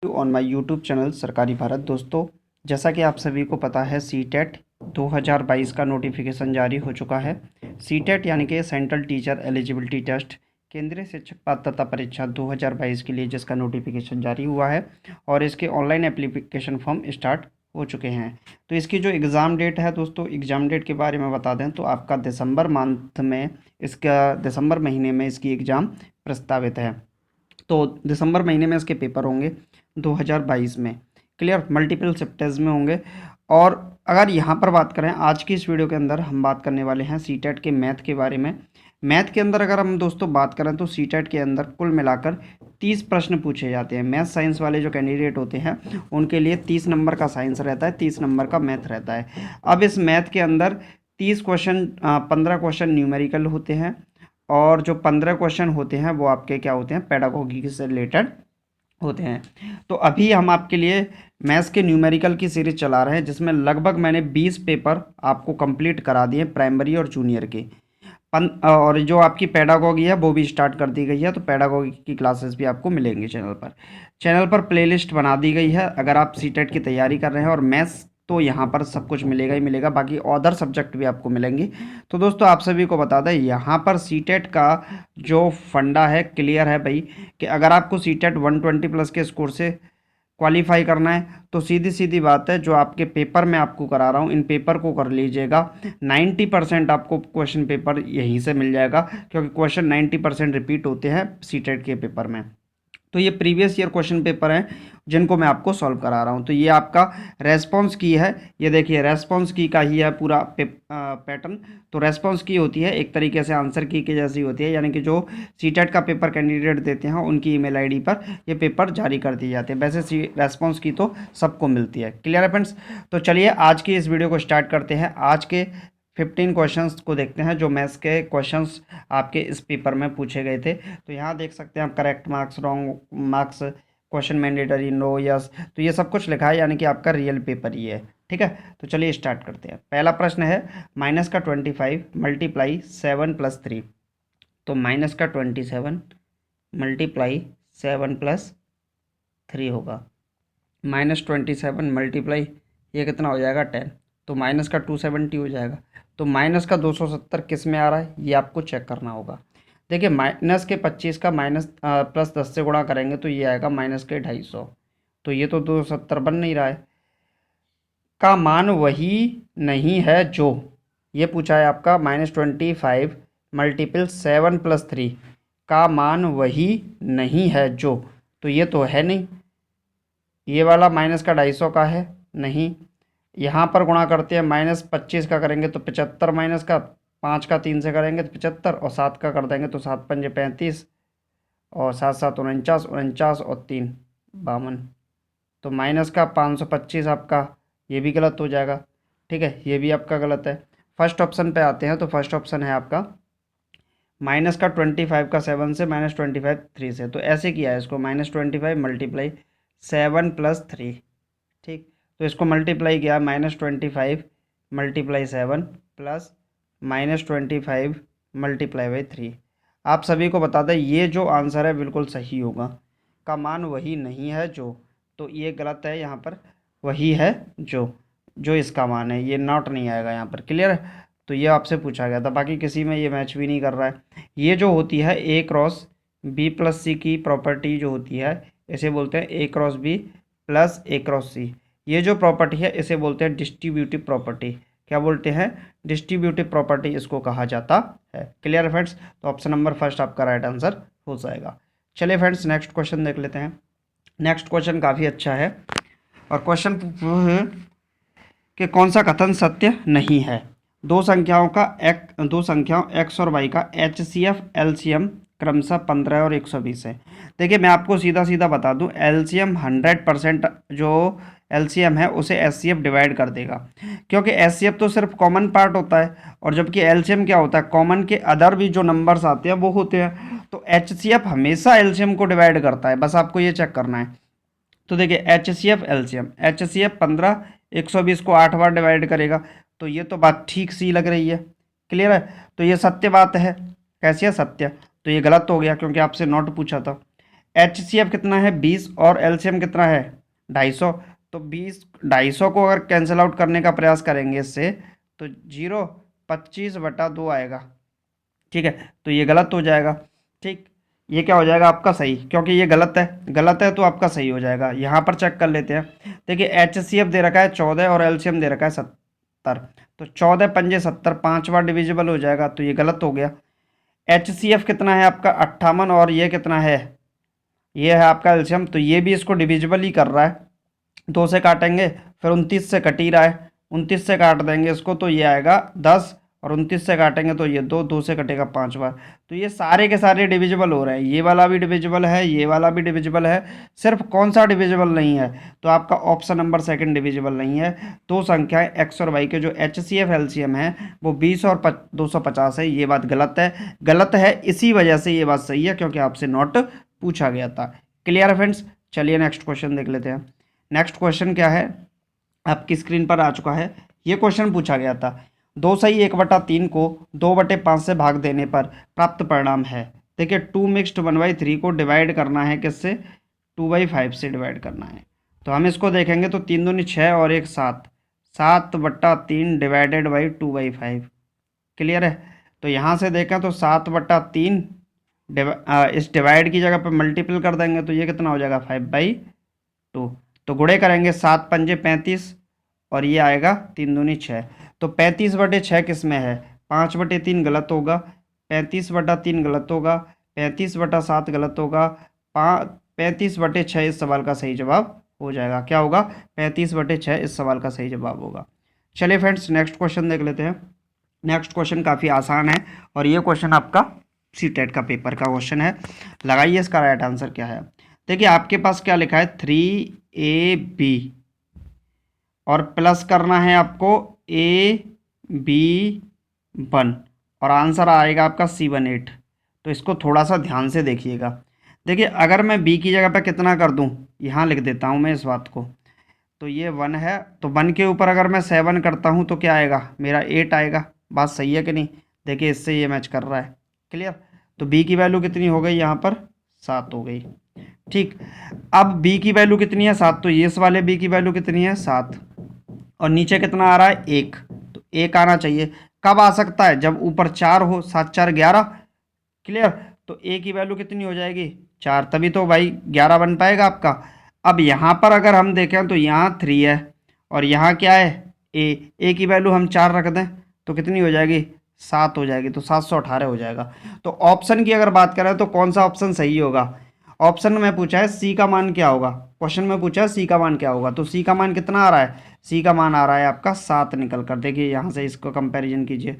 On my YouTube channel सरकारी भारत। दोस्तों, जैसा कि आप सभी को पता है, सीटेट 2022 का नोटिफिकेशन जारी हो चुका है। सीटेट यानी कि सेंट्रल टीचर एलिजिबिलिटी टेस्ट, केंद्रीय शिक्षक पात्रता परीक्षा 2022 के लिए जिसका नोटिफिकेशन जारी हुआ है और इसके ऑनलाइन एप्लीकेशन फॉर्म स्टार्ट हो चुके हैं। तो इसकी जो एग्ज़ाम डेट है दोस्तों, एग्ज़ाम डेट के बारे में बता दें तो आपका दिसंबर महीने में इसकी एग्ज़ाम प्रस्तावित है। तो दिसंबर महीने में इसके पेपर होंगे 2022 में। क्लियर, मल्टीपल शिफ्ट्स में होंगे। और अगर यहाँ पर बात करें, आज की इस वीडियो के अंदर हम बात करने वाले हैं सीटेट के मैथ के बारे में। मैथ के अंदर अगर हम दोस्तों बात करें तो सीटेट के अंदर कुल मिलाकर 30 प्रश्न पूछे जाते हैं। मैथ साइंस वाले जो कैंडिडेट होते हैं उनके लिए 30 नंबर का साइंस रहता है, 30 नंबर का मैथ रहता है। अब इस मैथ के अंदर 15 क्वेश्चन न्यूमेरिकल होते हैं और जो 15 क्वेश्चन होते हैं वो आपके क्या होते हैं, पेडागोगी से रिलेटेड होते हैं। तो अभी हम आपके लिए मैथ्स के न्यूमेरिकल की सीरीज चला रहे हैं, जिसमें लगभग मैंने 20 पेपर आपको कंप्लीट करा दिए, प्राइमरी और जूनियर के। और जो आपकी पेडागोगी है वो भी स्टार्ट कर दी गई है। तो पेडागोगी की क्लासेस भी आपको मिलेंगी चैनल पर प्लेलिस्ट बना दी गई है। अगर आप सीटेट की तैयारी कर रहे हैं और मैथ्स, तो यहाँ पर सब कुछ मिलेगा ही मिलेगा, बाकी अदर सब्जेक्ट भी आपको मिलेंगे। तो दोस्तों, आप सभी को बता दें, यहाँ पर सीटेट का जो फंडा है क्लियर है भाई, कि अगर आपको सीटेट 120 प्लस के स्कोर से क्वालिफाई करना है तो सीधी सीधी बात है, जो आपके पेपर मैं आपको करा रहा हूँ इन पेपर को कर लीजिएगा। 90% आपको क्वेश्चन पेपर यहीं से मिल जाएगा, क्योंकि क्वेश्चन 90% रिपीट होते हैं सीटेट के पेपर में। तो ये प्रीवियस ईयर क्वेश्चन पेपर हैं जिनको मैं आपको सॉल्व करा रहा हूँ। तो ये आपका रेस्पॉन्स की है, ये देखिए रेस्पॉन्स की का ही है पूरा पैटर्न। तो रेस्पॉन्स की होती है एक तरीके से आंसर की के जैसी होती है, यानी कि जो सीटेट का पेपर कैंडिडेट देते हैं उनकी ईमेल आईडी पर ये पेपर जारी कर दिए जाते हैं। वैसे रेस्पॉन्स की तो सबको मिलती है। क्लियर है फ्रेंड्स? तो चलिए आज की इस वीडियो को स्टार्ट करते हैं। आज के 15 क्वेश्चंस को देखते हैं जो मैथ्स के क्वेश्चंस आपके इस पेपर में पूछे गए थे। तो यहाँ देख सकते हैं आप, correct marks, wrong marks, question mandatory, no, yes, तो ये सब कुछ लिखा है, यानी कि आपका रियल पेपर ही है। ठीक है, तो चलिए स्टार्ट करते हैं। पहला प्रश्न है -25 मल्टीप्लाई 7+3। तो -27 मल्टीप्लाई 7+3 होगा। -27 मल्टीप्लाई, ये कितना हो जाएगा, 10। तो -270 हो जाएगा। तो -270 किस में आ रहा है ये आपको चेक करना होगा। देखिए, -25 का +10 से गुणा करेंगे तो ये आएगा -250। तो ये तो 270 बन नहीं रहा है। का मान वही नहीं है जो, ये पूछा है आपका, -25 मल्टीपल 7+3 का मान वही नहीं है जो, तो ये तो है नहीं। ये वाला -250 का है नहीं। यहाँ पर गुणा करते हैं, -25 का करेंगे तो 75, माइनस का 5 का 3 से करेंगे तो 75, और 7 का कर देंगे तो 7 पंजे 35, और 7 7 49, 49 और 3 52। तो माइनस का 525 आपका, ये भी गलत हो जाएगा। ठीक है, ये भी आपका गलत है। फर्स्ट ऑप्शन पे आते हैं। तो फर्स्ट ऑप्शन है आपका -25 का 7 से, -25 3 से। तो ऐसे किया है इसको, -25 मल्टीप्लाई 7+3। ठीक, तो इसको मल्टीप्लाई किया, -25 मल्टीप्लाई 7 प्लस -25 मल्टीप्लाई बाई 3। आप सभी को बता दें, ये जो आंसर है बिल्कुल सही होगा। का मान वही नहीं है जो, तो ये गलत है। यहाँ पर वही है जो इसका मान है, ये नॉट नहीं आएगा यहाँ पर। क्लियर है? तो ये आपसे पूछा गया था, बाकी किसी में ये मैच भी नहीं कर रहा है। ये जो होती है A×B+C की प्रॉपर्टी जो होती है, इसे बोलते हैं A×B+A×C। ये जो प्रॉपर्टी है इसे बोलते हैं डिस्ट्रीब्यूटिव प्रॉपर्टी। क्या बोलते हैं? डिस्ट्रीब्यूटिव प्रॉपर्टी इसको कहा जाता है। Clear friends? तो ऑप्शन नंबर फर्स्ट आपका राइट आंसर हो जाएगा। चलिए फ्रेंड्स, नेक्स्ट क्वेश्चन देख लेते हैं। नेक्स्ट क्वेश्चन काफ़ी अच्छा है, और क्वेश्चन है कि कौन सा कथन सत्य नहीं है। दो संख्याओं x और y का HCF LCM क्रमशः 15 और 120 है। देखिए, मैं आपको सीधा सीधा बता दूं, LCM 100% जो LCM है उसे SCF डिवाइड कर देगा, क्योंकि SCF तो सिर्फ कॉमन पार्ट होता है, और जबकि LCM क्या होता है, कॉमन के अदर भी जो नंबर्स आते हैं वो होते हैं। तो HCF हमेशा LCM को डिवाइड करता है, बस आपको ये चेक करना है। तो देखिए, HCF LCM, HCF 15, 120 को 8 बार डिवाइड करेगा, तो ये तो बात ठीक सी लग रही है। क्लियर है? तो ये सत्य बात है। कैसी है? सत्य। तो ये गलत हो गया, क्योंकि आपसे नॉट पूछा था। HCF कितना है 20 और LCM कितना है 250। तो 20 250 को अगर कैंसिल आउट करने का प्रयास करेंगे इससे तो 0.25/2 आएगा। ठीक है, तो ये गलत हो जाएगा। ठीक, ये क्या हो जाएगा आपका सही, क्योंकि ये गलत है तो आपका सही हो जाएगा। यहाँ पर चेक कर लेते हैं। देखिए HCF दे रखा है 14 और LCM दे रखा है 70। तो 14 पंजे 70, 5 बार डिविजिबल हो जाएगा, तो ये गलत हो गया। HCF कितना है आपका 58 और ये कितना है, ये है आपका एल्शियम, तो ये भी इसको डिविजिबल ही कर रहा है। 2 से काटेंगे, फिर 29 से कट ही रहा है, 29 से काट देंगे इसको तो ये आएगा 10, और 29 से काटेंगे तो ये 2 से कटेगा 5 बार। तो ये सारे के सारे डिविजिबल हो रहे हैं, ये वाला भी डिविजिबल है, ये वाला भी डिविजिबल है। सिर्फ कौन सा डिविजिबल नहीं है, तो आपका ऑप्शन नंबर सेकंड डिविजिबल नहीं है। दो संख्याएं एक्स और वाई के जो HCF LCM है वो 20 और 250 है, ये बात गलत है। इसी वजह से ये बात सही है, क्योंकि आपसे नॉट पूछा गया था। क्लियर है फ्रेंड्स? चलिए नेक्स्ट क्वेश्चन देख लेते हैं। नेक्स्ट क्वेश्चन क्या है, आपकी स्क्रीन पर आ चुका है। ये क्वेश्चन पूछा गया था, 2 सही 1/3 को 2/5 से भाग देने पर प्राप्त परिणाम है। देखिए 2 मिक्स्ड 1/3 को डिवाइड करना है किससे, 2/5 से डिवाइड करना है। तो हम इसको देखेंगे तो 3 दूनी 6 और 1 7, 7/3 डिवाइडेड बाई 2/5। क्लियर है? तो यहाँ से देखें तो 7/3 इस डिवाइड की जगह पर मल्टीपल कर देंगे तो ये कितना हो जाएगा 5/2। तो गुणे करेंगे 7 पंजे 35 और ये आएगा 3 दूनी 6। तो 35/6 किस में है, 5/3 गलत होगा, 35/3 गलत होगा, 35/7 गलत होगा, 35/6 इस सवाल का सही जवाब हो जाएगा। क्या होगा, 35/6 इस सवाल का सही जवाब होगा। चलिए फ्रेंड्स नेक्स्ट क्वेश्चन देख लेते हैं। नेक्स्ट क्वेश्चन काफ़ी आसान है और ये क्वेश्चन आपका CTET का पेपर का क्वेश्चन है। लगाइए इसका राइट आंसर क्या है। देखिए आपके पास क्या लिखा है 3AB और प्लस करना है आपको AB1 और आंसर आएगा आपका C18। तो इसको थोड़ा सा ध्यान से देखिएगा। देखिए अगर मैं B की जगह पे कितना कर दूं, यहाँ लिख देता हूँ मैं इस बात को। तो ये 1 है, तो 1 के ऊपर अगर मैं 7 करता हूँ तो क्या आएगा, मेरा 8 आएगा। बात सही है कि नहीं? देखिए इससे ये मैच कर रहा है। क्लियर? तो B की वैल्यू कितनी हो गई यहाँ पर, 7 हो गई। ठीक, अब B की वैल्यू कितनी है 7, तो ये इस वाले B की वैल्यू कितनी है 7 और नीचे कितना आ रहा है 1, तो 1 आना चाहिए। कब आ सकता है, जब ऊपर 4 हो, 7 4 11। क्लियर? तो A की वैल्यू कितनी हो जाएगी 4, तभी तो भाई 11 बन पाएगा आपका। अब यहाँ पर अगर हम देखें तो यहाँ 3 है और यहाँ क्या है A की वैल्यू हम 4 रख दें तो कितनी हो जाएगी 7 हो जाएगी, तो 718 हो जाएगा। तो ऑप्शन की अगर बात करें तो कौन सा ऑप्शन सही होगा, ऑप्शन में पूछा है C का मान क्या होगा, क्वेश्चन में पूछा है C का मान क्या होगा, तो C का मान कितना आ रहा है, C का मान आ रहा है आपका 7 निकल कर। देखिए यहाँ से इसको कंपैरिजन कीजिए।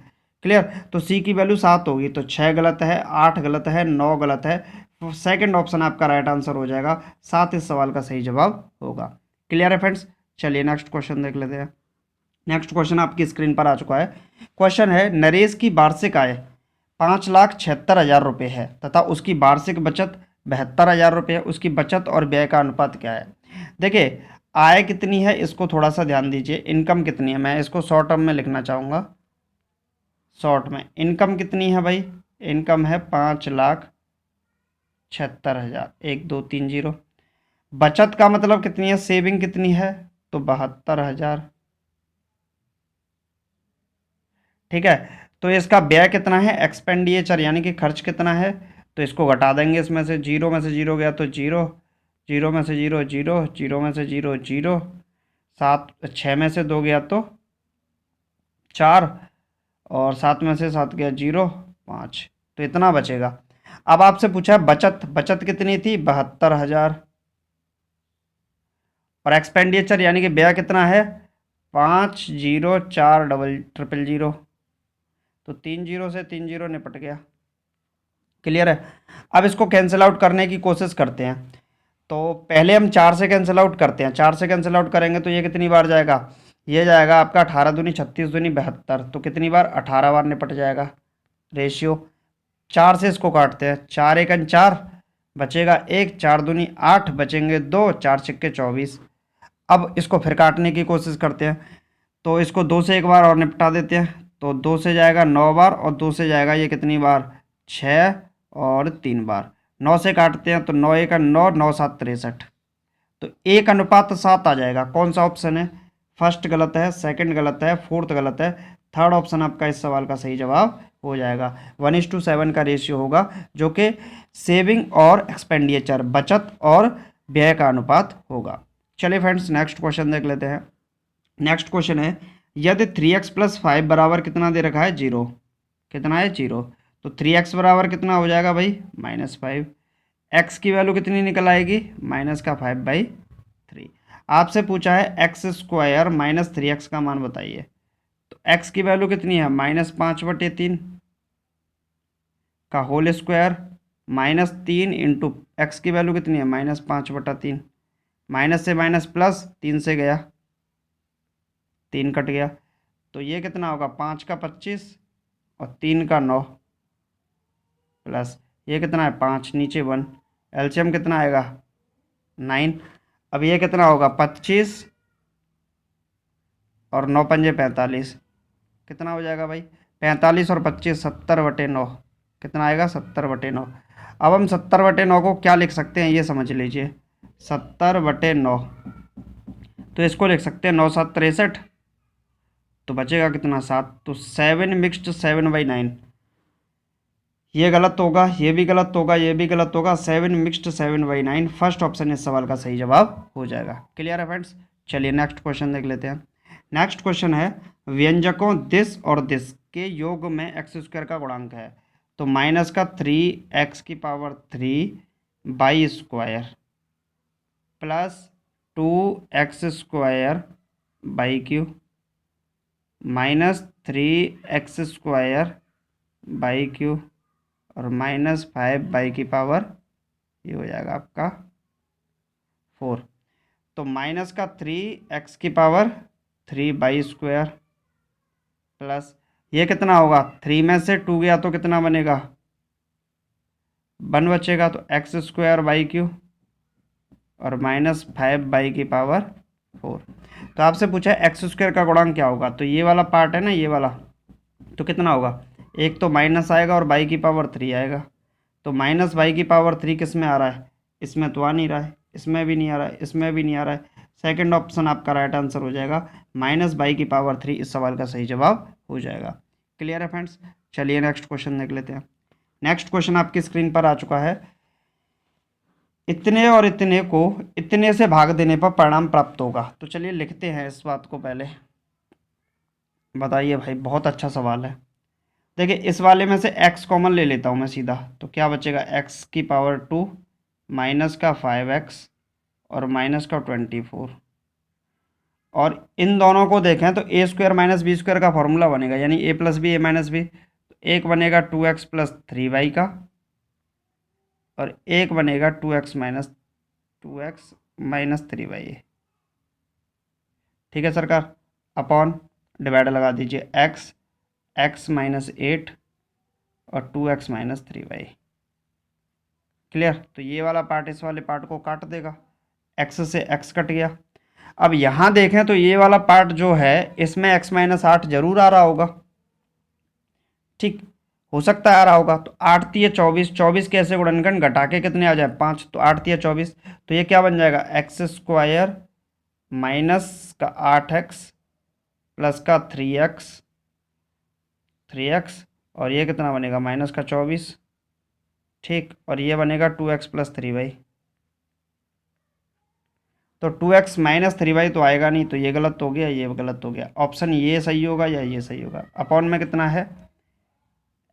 क्लियर? तो C की वैल्यू 7 होगी, तो 6 गलत है, 8 गलत है, 9 गलत है। सेकंड ऑप्शन आपका राइट आंसर हो जाएगा, 7 इस सवाल का सही जवाब होगा। क्लियर है फ्रेंड्स? चलिए नेक्स्ट क्वेश्चन देख लेते हैं। नेक्स्ट क्वेश्चन आपकी स्क्रीन पर आ चुका है। क्वेश्चन है नरेश की वार्षिक आय 5,76,000 रुपये है तथा उसकी वार्षिक बचत 72,000 रुपये है। उसकी बचत और व्यय का अनुपात क्या है। देखिए आय कितनी है इसको थोड़ा सा ध्यान दीजिए, इनकम कितनी है, मैं इसको शॉर्ट टर्म में लिखना चाहूँगा। शॉर्ट में इनकम कितनी है भाई, इनकम है 5,76,000, 1 2 3 0। बचत का मतलब कितनी है, सेविंग कितनी है, तो 72,000। ठीक है, तो इसका व्यय कितना है, एक्सपेंडिचर यानी कि खर्च कितना है, तो इसको घटा देंगे इसमें से, 0 में से 0 गया तो 0, 0 में से 0 0, 0 में से 0 0, 6 में से 2 गया तो 4 और 7 में से 7 गया 0 5, तो इतना बचेगा। अब आपसे पूछा है बचत कितनी थी 72,000 और एक्सपेंडिचर यानी कि व्यय कितना है 5,04,000, तो 3 0 से 3 0 निपट गया। क्लियर है? अब इसको कैंसिल आउट करने की कोशिश करते हैं। तो पहले हम 4 से कैंसिल आउट करते हैं, 4 से कैंसिल आउट करेंगे तो ये कितनी बार जाएगा, ये जाएगा आपका 18 दूनी 36 दूनी 72, तो कितनी बार 18 बार निपट जाएगा। रेशियो 4 से इसको काटते हैं, 4 1 4 बचेगा 1, 4 दूनी 8 बचेंगे 2, 4 छक्के 24। अब इसको फिर काटने की कोशिश करते हैं, तो इसको 2 से एक बार और निपटा देते हैं, तो 2 से जाएगा 9 बार और 2 से जाएगा ये कितनी बार 6 और 3 बार, 9 से काटते हैं तो 9 1 9, 9 7 63, तो 1:7 आ जाएगा। कौन सा ऑप्शन है? फर्स्ट गलत है, सेकंड गलत है, फोर्थ गलत है, थर्ड ऑप्शन आपका इस सवाल का सही जवाब हो जाएगा। 1:7 का रेशियो होगा, जो कि सेविंग और एक्सपेंडिचर, बचत और व्यय का अनुपात होगा। चलिए फ्रेंड्स, नेक्स्ट क्वेश्चन देख लेते हैं। नेक्स्ट क्वेश्चन है, यदि 3x + 5 बराबर कितना दे रखा है? 0। कितना है? 0। तो 3x बराबर कितना हो जाएगा भाई? -5। x की वैल्यू कितनी निकल आएगी? -5/3। आपसे पूछा है x² -3x का मान बताइए। तो x की वैल्यू कितनी है? -5/3 का होल स्क्वायर, -3 इंटू एक्स की वैल्यू कितनी है? -5/3। माइनस से माइनस प्लस, 3 से गया, 3 कट गया, तो ये कितना होगा? 5 का 25 और 3 का 9, प्लस ये कितना है? 5, नीचे 1, एलसीएम कितना आएगा? 9। अब ये कितना होगा? 25 और 9 पंजे 45, कितना हो जाएगा भाई? 45 और 25 70/9, कितना आएगा? 70/9। अब हम 70/9 को क्या लिख सकते हैं, ये समझ लीजिए। 70/9, तो इसको लिख सकते हैं 9 7 63, तो बचेगा कितना? 7। तो 7 मिक्स्ड 7/9, ये गलत होगा, ये भी गलत होगा, ये भी गलत होगा। 7 मिक्स्ड 7/9, फर्स्ट ऑप्शन इस सवाल का सही जवाब हो जाएगा। क्लियर है फ्रेंड्स? चलिए नेक्स्ट क्वेश्चन देख लेते हैं। नेक्स्ट क्वेश्चन है, व्यंजकों दिस और दिस के योग में x² का गुणांक है। तो माइनस का 3x⁴/² प्लस 2x² -3x² और -5 ये हो जाएगा आपका 4। तो माइनस का 3x⁴/² प्लस ये कितना होगा? 3 में से 2 गया तो कितना बनेगा? 1 बचेगा, तो x² और -5/4। तो आपसे पूछा है x² का गुणांक क्या होगा, तो ये वाला पार्ट है ना, ये वाला, तो कितना होगा? एक तो माइनस आएगा और y⁴ आएगा। तो -y⁴ किस में आ रहा है? इसमें तो आ नहीं रहा है, इसमें भी नहीं आ रहा है, इसमें भी नहीं आ रहा है। सेकंड ऑप्शन आपका राइट आंसर हो जाएगा, -y⁴ इस सवाल का सही जवाब हो जाएगा। क्लियर है फ्रेंड्स? चलिए नेक्स्ट क्वेश्चन देख लेते हैं। नेक्स्ट क्वेश्चन आपकी स्क्रीन पर आ चुका है। इतने और इतने को इतने से भाग देने पर परिणाम प्राप्त होगा। तो चलिए लिखते हैं इस बात को पहले। बताइए भाई, बहुत अच्छा सवाल है। देखिए, इस वाले में से x कॉमन ले लेता हूँ मैं सीधा, तो क्या बचेगा? x⁴ माइनस का 5x और माइनस का 24। और इन दोनों को देखें तो a² - b² का फॉर्मूला बनेगा, यानी a + b a - b। तो एक बनेगा 2x + 3y का, और एक बनेगा 2x - 3y। ठीक है सरकार, अपॉन डिवाइड लगा दीजिए, x 8 और 2x - 3y। क्लियर? तो ये वाला पार्ट इस वाले पार्ट को काट देगा, x से x कट गया। अब यहाँ देखें तो ये वाला पार्ट जो है, इसमें x - 8 जरूर आ रहा होगा। ठीक, हो सकता है आ रहा होगा। तो 8 × 24, 24 कैसे गुणनखंड घटा के कितने आ जाए? 5। तो 8 × 24, तो ये क्या बन जाएगा? x² माइनस का 8x प्लस का 3x और ये कितना बनेगा? माइनस का 24। ठीक, और ये बनेगा 2x + 3y। तो 2x - 3y तो आएगा नहीं, तो ये गलत हो गया, ये गलत हो गया। ऑप्शन ये सही होगा या ये सही होगा? अपॉन में कितना है?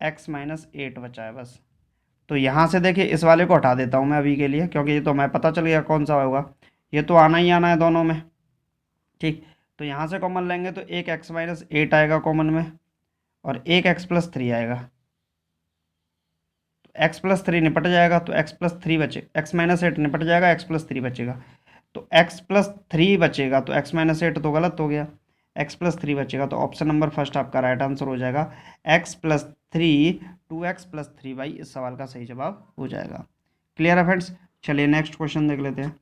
x - 8 बचा है बस। तो यहाँ से देखिए, इस वाले को हटा देता हूँ मैं अभी के लिए, क्योंकि ये तो हमें पता चल गया कौन सा होगा। ये तो आना ही आना है दोनों में। ठीक, तो यहाँ से कॉमन लेंगे तो एक x - 8 आएगा कॉमन में, और एक x + 3 आएगा। तो x + 3 निपट जाएगा, तो x + 3 बचे, x - 8 निपट जाएगा, x + 3 बचेगा। तो x + 3 बचेगा, तो x - 8 तो गलत हो गया, x + 3 बचेगा। तो ऑप्शन नंबर फर्स्ट आपका राइट आंसर हो जाएगा, x + 3 2x + 3y इस सवाल का सही जवाब हो जाएगा। क्लियर है फ्रेंड्स? चलिए नेक्स्ट क्वेश्चन देख लेते हैं।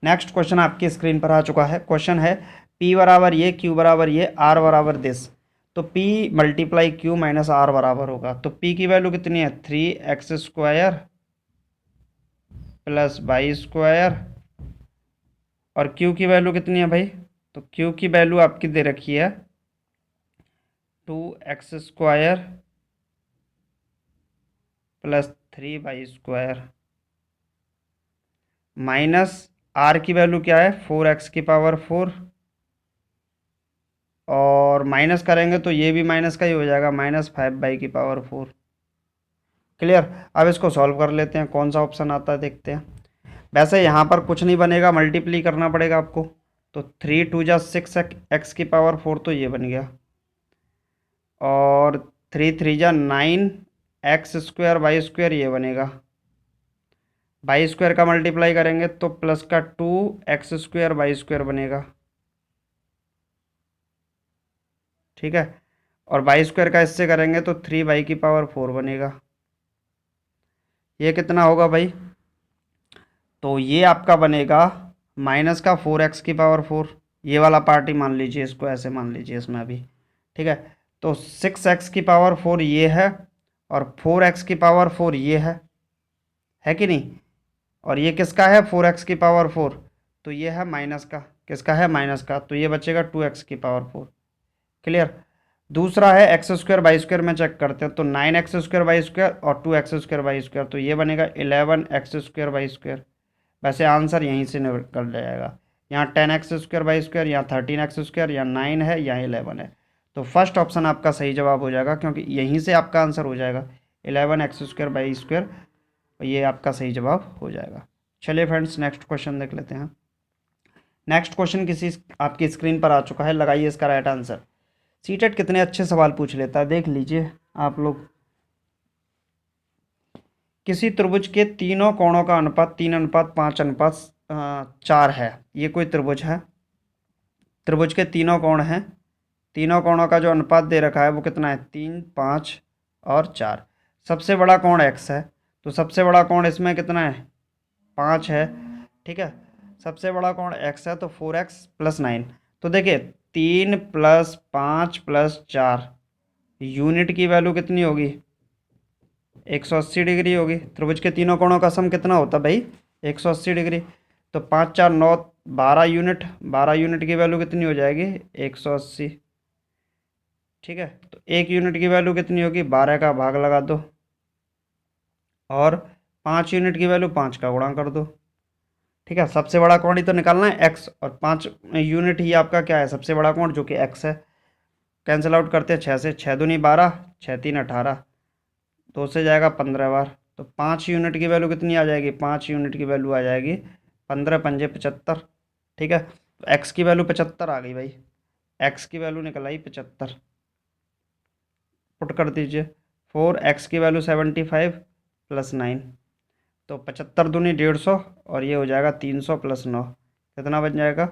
नेक्स्ट क्वेश्चन आपकी स्क्रीन पर आ चुका है। क्वेश्चन है, p बराबर ये, q बराबर ये, r बराबर दिस। तो p × q - r बराबर होगा। तो p की वैल्यू कितनी है? 3x² प्लस वाई स्क्वायर, और क्यू की वैल्यू कितनी है भाई? तो क्यू की वैल्यू आपकी दे रखी है 2x² plus 3y² minus R की वैल्यू क्या है? 4x⁴, और माइनस करेंगे तो ये भी माइनस का ही हो जाएगा, -5y⁴। क्लियर। अब इसको सॉल्व कर लेते हैं, कौन सा ऑप्शन आता है देखते हैं। वैसे यहाँ पर कुछ नहीं बनेगा, मल्टीप्ली करना पड़ेगा आपको। तो 3 × 2 = 6 x⁴ तो ये बन गया, और 3 × 3 = 9 x² y² ये बनेगा। y² का मल्टीप्लाई करेंगे तो प्लस का 2x² y² बनेगा, ठीक है। और y² का इससे करेंगे तो 3y⁴ बनेगा। ये कितना होगा भाई? तो ये आपका बनेगा माइनस का 4x⁴, ये वाला पार्ट ही मान लीजिए, इसको ऐसे मान लीजिए इसमें अभी, ठीक है। तो 6x⁴ ये है, और 4x⁴ ये है कि नहीं? और ये किसका है? 4x⁴, तो ये है माइनस का, किसका है? माइनस का, तो ये बचेगा 2x⁴। क्लियर। दूसरा है x² में चेक करते हैं, तो 9x² और 2x² तो ये बनेगा 11x²। वैसे आंसर यहीं से निकल जाएगा, यहाँ 10x², यहाँ 13x², यहाँ 9 है, यहाँ 11 है। तो फर्स्ट ऑप्शन आपका सही जवाब हो जाएगा, क्योंकि यहीं से आपका आंसर हो जाएगा 11x², ये आपका सही जवाब हो जाएगा। चलिए फ्रेंड्स, नेक्स्ट क्वेश्चन देख लेते हैं। नेक्स्ट क्वेश्चन किसी आपकी स्क्रीन पर आ चुका है, लगाइए इसका राइट आंसर। सीटेट कितने अच्छे सवाल पूछ लेता है, देख लीजिए आप लोग। किसी त्रिभुज के तीनों कोणों का अनुपात 3:5:4 है। ये कोई त्रिभुज है, त्रिभुज के तीनों कोण हैं, तीनों कोणों का जो अनुपात दे रखा है वो कितना है? 3, 5 और 4। सबसे बड़ा कोण x है, तो सबसे बड़ा कोण इसमें कितना है? 5 है, ठीक है। सबसे बड़ा कोण x है, तो 4x + 9। तो देखिए 3 + 5 + 4, यूनिट की वैल्यू कितनी होगी? 180 डिग्री होगी। त्रिभुज के तीनों कोणों का सम कितना होता है भाई? 180 डिग्री। तो 5, 4, 9, 12 यूनिट, 12 यूनिट की वैल्यू कितनी हो जाएगी? 180, ठीक है। तो 1 यूनिट की वैल्यू कितनी होगी? 12 का भाग लगा दो, और 5 यूनिट की वैल्यू 5 का गुणा कर दो, ठीक है। सबसे बड़ा कोण ही तो निकालना है x, और 5 यूनिट ही आपका क्या है? सबसे बड़ा कोण, जो कि x है। कैंसिल आउट करते हैं 6 से, 6 दूनी 12, 6 3 18, 2 से जाएगा 15 बार। तो 5 यूनिट की वैल्यू कितनी आ जाएगी? 5 यूनिट की वैल्यू आ जाएगी 15 पंजे 75, ठीक है। तो x की वैल्यू 75 आ गई भाई, x की वैल्यू निकल आई 75। पुट कर दीजिए, 4x की वैल्यू 75 + 9, तो 75 दूनी 150, और ये हो जाएगा 300 + 9, कितना बन जाएगा?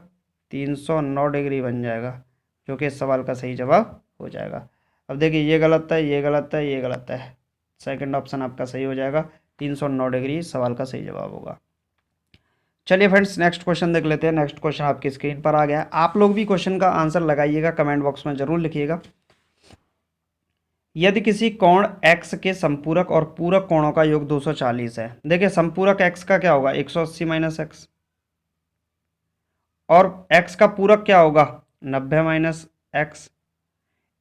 309 डिग्री बन जाएगा, जो कि इस सवाल का सही जवाब हो जाएगा। अब देखिए ये गलत है, ये गलत है, ये गलत है, सेकंड ऑप्शन आपका सही हो जाएगा, 309 डिग्री सवाल का सही जवाब होगा। चलिए फ्रेंड्स, नेक्स्ट क्वेश्चन देख लेते हैं। नेक्स्ट क्वेश्चन आपकी स्क्रीन पर आ गया है, आप लोग भी क्वेश्चन का आंसर लगाइएगा, कमेंट बॉक्स में जरूर लिखिएगा। यदि किसी कोण x के संपूरक और पूरक कोणों का योग 240 है। देखिए संपूरक x का क्या होगा? 180 - x, और x का पूरक क्या होगा? 90 - x।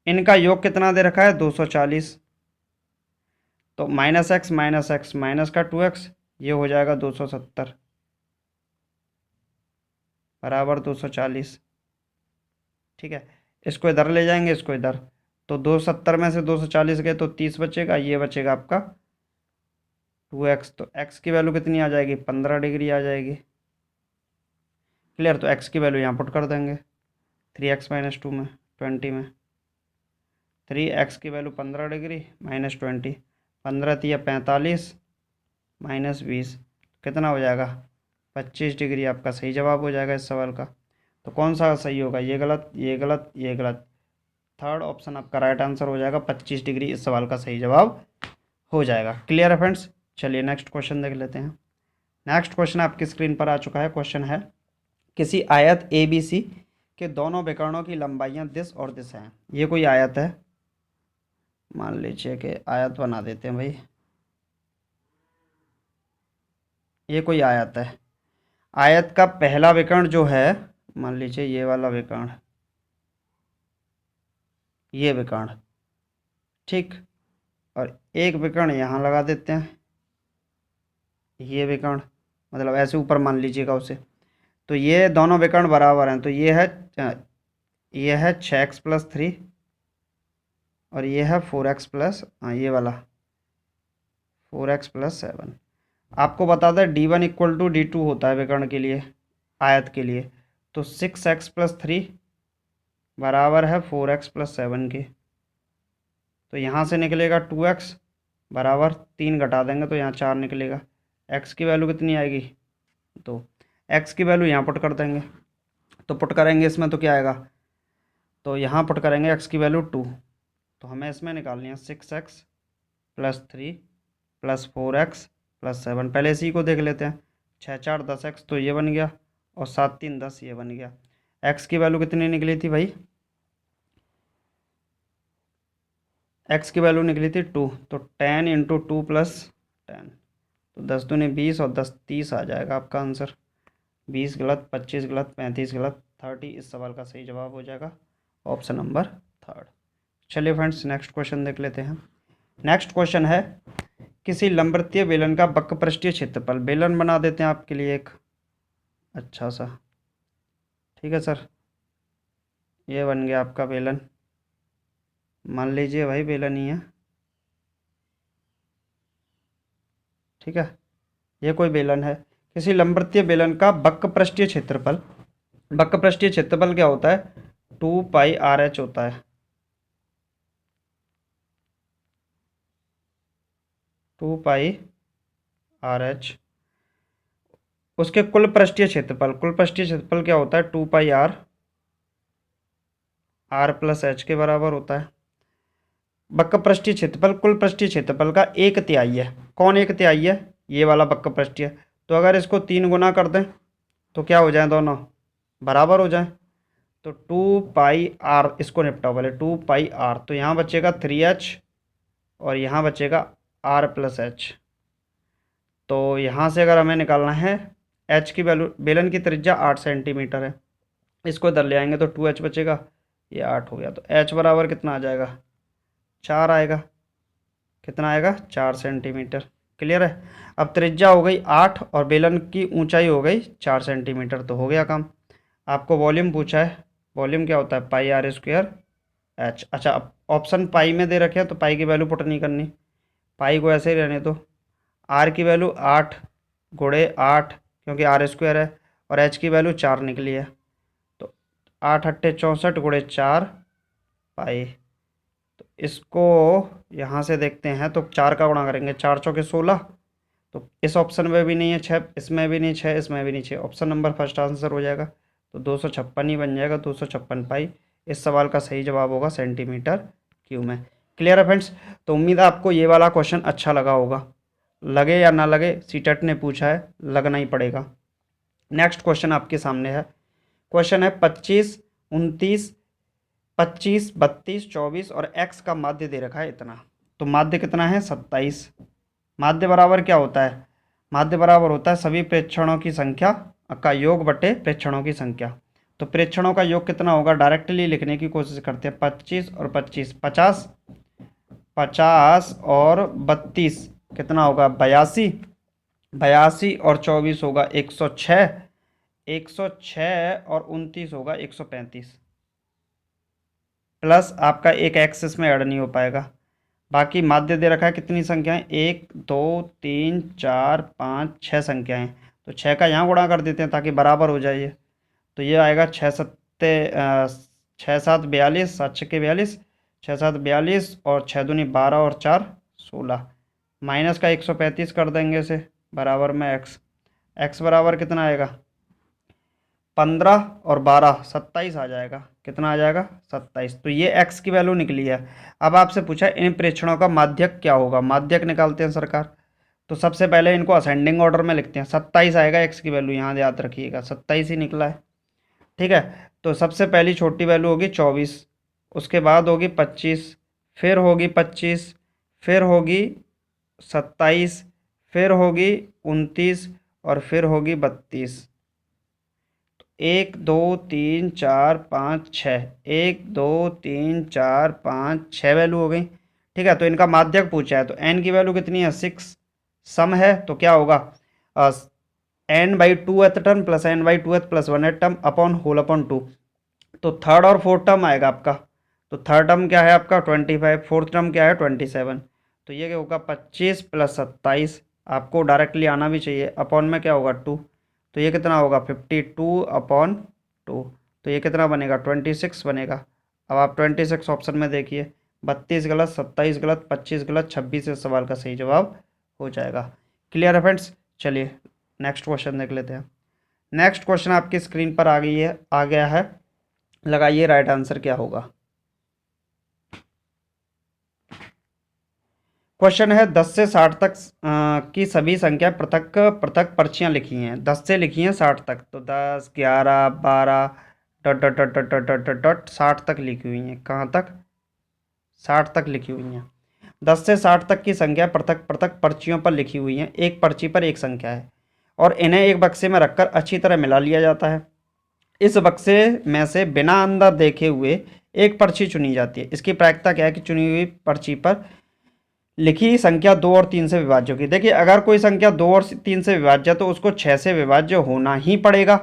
इनका योग कितना दे रखा है? 240। तो -x -x माइनस का 2x, ये हो जाएगा 270 बराबर 240, ठीक है। इसको इधर ले जाएंगे, इसको इधर, तो 270 में से 240 गए तो 30 बचेगा, ये बचेगा आपका 2x। तो x की वैल्यू कितनी आ जाएगी? 15 डिग्री आ जाएगी। क्लियर। तो x की वैल्यू यहाँ पुट कर देंगे, 3x - 2 में 20 में, 3x की वैल्यू 15 डिग्री -20, 15 तिया 45 -20, कितना हो जाएगा? 25 डिग्री आपका सही जवाब हो जाएगा इस सवाल का। तो कौन सा सही होगा? ये गलत, ये गलत, ये गलत, थर्ड ऑप्शन आपका राइट आंसर हो जाएगा, 25 डिग्री इस सवाल का सही जवाब हो जाएगा। क्लियर है फ्रेंड्स। चलिए नेक्स्ट क्वेश्चन देख लेते हैं। नेक्स्ट क्वेश्चन आपकी स्क्रीन पर आ चुका है। क्वेश्चन है, किसी आयत ABC के दोनों विकर्णों की लंबाइयां दिस और दिस हैं। ये कोई आयत है, मान लीजिए कि आयत बना देते हैं भाई। ये कोई आयत है, आयत का पहला विकर्ण जो है, मान लीजिए ये वाला विकर्ण, ये विकर्ण, ठीक, और एक विकर्ण यहाँ लगा देते हैं, ये विकर्ण, मतलब ऐसे ऊपर मान लीजिएगा उसे। तो ये दोनों विकर्ण बराबर हैं, तो ये है 6x+3 और ये है 4x प्लस, हाँ ये वाला 4x+7। आपको बता दें D1 = D2 होता है विकर्ण के लिए, आयत के लिए। तो 6x+3 बराबर है 4x+7 के। तो यहाँ से निकलेगा 2x बराबर 3 घटा देंगे तो यहाँ 4 निकलेगा। x की वैल्यू कितनी आएगी? तो x की वैल्यू यहाँ पुट कर देंगे, तो पुट करेंगे इसमें तो क्या आएगा, तो यहाँ पुट करेंगे x की वैल्यू 2, तो हमें इसमें निकालनी है 6x+3 + 4x+7। पहले इसी को देख लेते हैं, 6×4 = 10x, तो ये बन गया, और 7×3 = 10, ये बन गया। x की वैल्यू कितनी निकली थी भाई? x की वैल्यू निकली थी 2, तो 10 × 2 + 10, तो 10 दूनी 20 और 10 30 आ जाएगा आपका आंसर। 20 गलत, 25 गलत, 35 गलत, 30 इस सवाल का सही जवाब हो जाएगा, ऑप्शन नंबर 3। चलिए फ्रेंड्स, नेक्स्ट क्वेश्चन देख लेते हैं। नेक्स्ट क्वेश्चन है, किसी लंबवृत्तीय बेलन का वक्रपृष्ठीय क्षेत्रफल, बेलन बना देते हैं आपके लिए एक अच्छा सा, ठीक है सर, ये बन गया आपका बेलन, मान लीजिए भाई बेलन ही है, ठीक है, ये कोई बेलन है। किसी लंबवृत्तीय बेलन का वक्रपृष्ठीय क्षेत्रफल, वक्रपृष्ठीय क्षेत्रफल क्या होता है? 2πRh होता है, 2πRh। उसके कुल पृष्ठीय क्षेत्रफल, कुल पृष्ठीय क्षेत्रफल क्या होता है? 2πR, R+H के बराबर होता है। वक्रपृष्ठीय क्षेत्रफल कुल पृष्ठीय क्षेत्रफल का 1/3 है। कौन 1/3 है? ये वाला वक्रपृष्ठीय। तो अगर इसको 3 गुना कर दें तो क्या हो जाए, दोनों बराबर हो जाए, तो 2πR, इसको निपटाओ पहले, 2πR, तो यहाँ बचेगा 3h और यहाँ बचेगा R+H। तो यहाँ से अगर हमें निकालना है h की वैल्यू, बेलन की त्रिज्या 8 सेंटीमीटर है, इसको इधर ले आएंगे तो 2h बचेगा, ये 8 हो गया, तो h बराबर कितना आ जाएगा? 4 आएगा। कितना आएगा? 4 सेंटीमीटर। क्लियर है? अब त्रिज्या हो गई 8 और बेलन की ऊंचाई हो गई 4 सेंटीमीटर, तो हो गया काम। आपको वॉल्यूम पूछा है, वॉल्यूम क्या होता है? πr² h। अच्छा, अब ऑप्शन पाई में दे रखे हैं तो पाई की वैल्यू पुट नहीं करनी, पाई को ऐसे ही रहने दो। आर की वैल्यू 8 × 8 क्योंकि r² है, और h की वैल्यू 4 निकली है, तो 8 × 8 = 64 × 4 पाई। तो इसको यहाँ से देखते हैं तो 4 का गुणा करेंगे, 4 × 4 = 16, तो इस ऑप्शन में भी नहीं है 6, इसमें भी नहीं 6, इसमें भी नहीं 6, ऑप्शन नंबर फर्स्ट आंसर हो जाएगा, तो 256 ही बन जाएगा, 256 पाई। इस सवाल का सही जवाब होगा सेंटीमीटर क्यूब में। क्लियर है फ्रेंड्स? तो उम्मीद है आपको ये वाला क्वेश्चन अच्छा लगा होगा, लगे या ना लगे, सीटेट ने पूछा है, लगना ही पड़ेगा। नेक्स्ट क्वेश्चन आपके सामने है, क्वेश्चन है 25, 29, 25, 32, 24 और x का माध्य दे रखा है इतना, तो माध्य कितना है? 27। माध्य बराबर क्या होता है? माध्य बराबर होता है सभी प्रेक्षणों की संख्या का योग बटे प्रेक्षणों की संख्या। तो प्रेक्षणों का योग कितना होगा, डायरेक्टली लिखने की कोशिश करते हैं, 25 और 25, 50, 50 और 32 कितना होगा? 82, 82 और 24 होगा 106, 106 और 29 होगा 135, प्लस आपका एक एक्सेस में ऐड नहीं हो पाएगा। बाकी माध्य दे रखा है कितनी संख्याएं? 1 2 3 4 5 6 संख्याएं, तो 6 का यहाँ गुणा कर देते हैं ताकि बराबर हो जाए ये, तो ये आएगा 6 7 6 7 42, 7 6 42, 6 7 42 और 6 दूनी 12 और 4 16, माइनस का 135 कर देंगे इसे, बराबर में x, x बराबर कितना आएगा? 15 और 12 27 आ जाएगा। कितना आ जाएगा? 27। तो ये x की वैल्यू निकली है। अब आपसे पूछा इन प्रेक्षणों का माध्यक क्या होगा, माध्यक निकालते हैं सरकार। तो सबसे पहले इनको असेंडिंग ऑर्डर में लिखते हैं, 27 आएगा x की वैल्यू, यहाँ याद रखिएगा 27 ही निकला है, ठीक है। तो सबसे पहली छोटी वैल्यू होगी 24, उसके बाद होगी 25, फिर होगी 25, फिर होगी 27, फिर होगी 29 और फिर होगी 32। 1 2 3 4 5 6, 1 2 3 4 5 6 वैल्यू हो गई। ठीक है, तो इनका माध्यक पूछा है तो n की वैल्यू कितनी है 6। सम है तो क्या होगा n/2th term plus n/2th plus 1th term upon whole upon 2। तो थर्ड और फोर्थ टर्म आएगा आपका। तो थर्ड टर्म क्या है आपका 25, फोर्थ टर्म क्या है 27। तो ये क्या होगा 25 प्लस 27, आपको डायरेक्टली आना भी चाहिए, अपॉन में क्या होगा 2। तो ये कितना होगा 52/2। तो ये कितना बनेगा 26 बनेगा। अब आप 26 ऑप्शन में देखिए, 32 गलत, 27 गलत, 25 गलत, 26 इस सवाल का सही जवाब हो जाएगा। क्लियर है फ्रेंड्स। चलिए नेक्स्ट क्वेश्चन देख लेते हैं। नेक्स्ट क्वेश्चन आपकी स्क्रीन पर आ गया है। लगाइए राइट आंसर क्या होगा। क्वेश्चन है 10 से 60 तक की सभी संख्या पृथक पृथक पर्चियां लिखी हैं। 10 से लिखी हैं 60 तक, तो 10 11 12 dot dot dot dot dot dot dot 60 तक लिखी हुई हैं। कहाँ तक 60 तक लिखी हुई हैं। 10 से 60 तक की संख्या पृथक पृथक पर्चियों पर लिखी हुई हैं। एक पर्ची पर एक संख्या है और इन्हें एक बक्से में रखकर अच्छी तरह मिला लिया जाता है। इस बक्से में से बिना अंदर देखे हुए एक पर्ची चुनी जाती है। इसकी प्रायिकता क्या है कि चुनी हुई पर्ची पर लिखी संख्या 2 और 3 से विभाज्य होगी। देखिए अगर कोई संख्या 2 और 3 से विभाज्य है तो उसको 6 से विभाज्य होना ही पड़ेगा।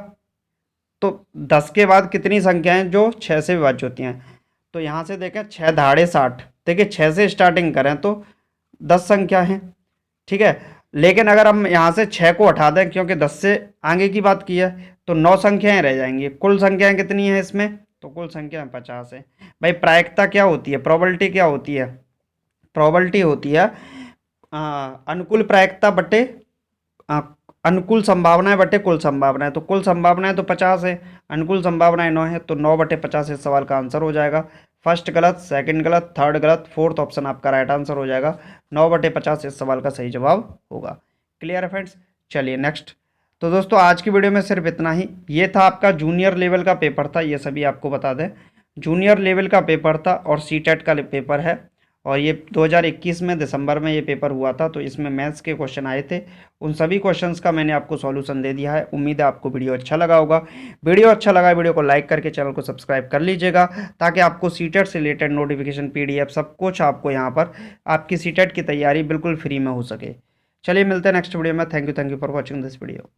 तो 10 के बाद कितनी संख्याएं जो 6 से विभाज्य होती हैं। तो यहाँ से देखें 6 दहाड़े 60, देखिए 6 से स्टार्टिंग करें तो 10 संख्या है। ठीक है, लेकिन अगर हम यहाँ से 6 को हटा दें क्योंकि 10 से आगे की बात की है तो 9 संख्याएं रह जाएंगी। कुल संख्याएं कितनी है इसमें, तो कुल संख्या 50 है। भाई प्रायिकता क्या होती है, प्रोबेबिलिटी क्या होती है, प्रोबेबिलिटी होती है अनुकूल प्रायिकता बटे आ, अनुकूल संभावनाएं बटे कुल संभावनाएं। तो कुल संभावनाएं तो 50 है, अनुकूल संभावनाएं 9 है, तो 9/50 इस सवाल का आंसर हो जाएगा। फर्स्ट गलत, सेकंड गलत, थर्ड गलत, फोर्थ ऑप्शन आपका राइट आंसर हो जाएगा। 9/50 इस सवाल का सही जवाब होगा। क्लियर है फ्रेंड्स। चलिए नेक्स्ट। तो दोस्तों आज की वीडियो में सिर्फ इतना ही। ये था आपका जूनियर लेवल का पेपर था, ये सभी आपको बता दें जूनियर लेवल का पेपर था और सीटेट का पेपर है। और ये 2021 में दिसंबर में ये पेपर हुआ था। तो इसमें मैथ्स के क्वेश्चन आए थे, उन सभी क्वेश्चंस का मैंने आपको सॉल्यूशन दे दिया है। उम्मीद है आपको वीडियो अच्छा लगा होगा। वीडियो अच्छा लगा वीडियो को लाइक करके चैनल को सब्सक्राइब कर लीजिएगा ताकि आपको सीटेट से रिलेटेड नोटिफिकेशन पीडीएफ सब कुछ आपको यहाँ पर आपकी सीटेट की तैयारी बिल्कुल फ्री में हो सके। चलिए मिलते हैं नेक्स्ट वीडियो में। Thank you for watching this video.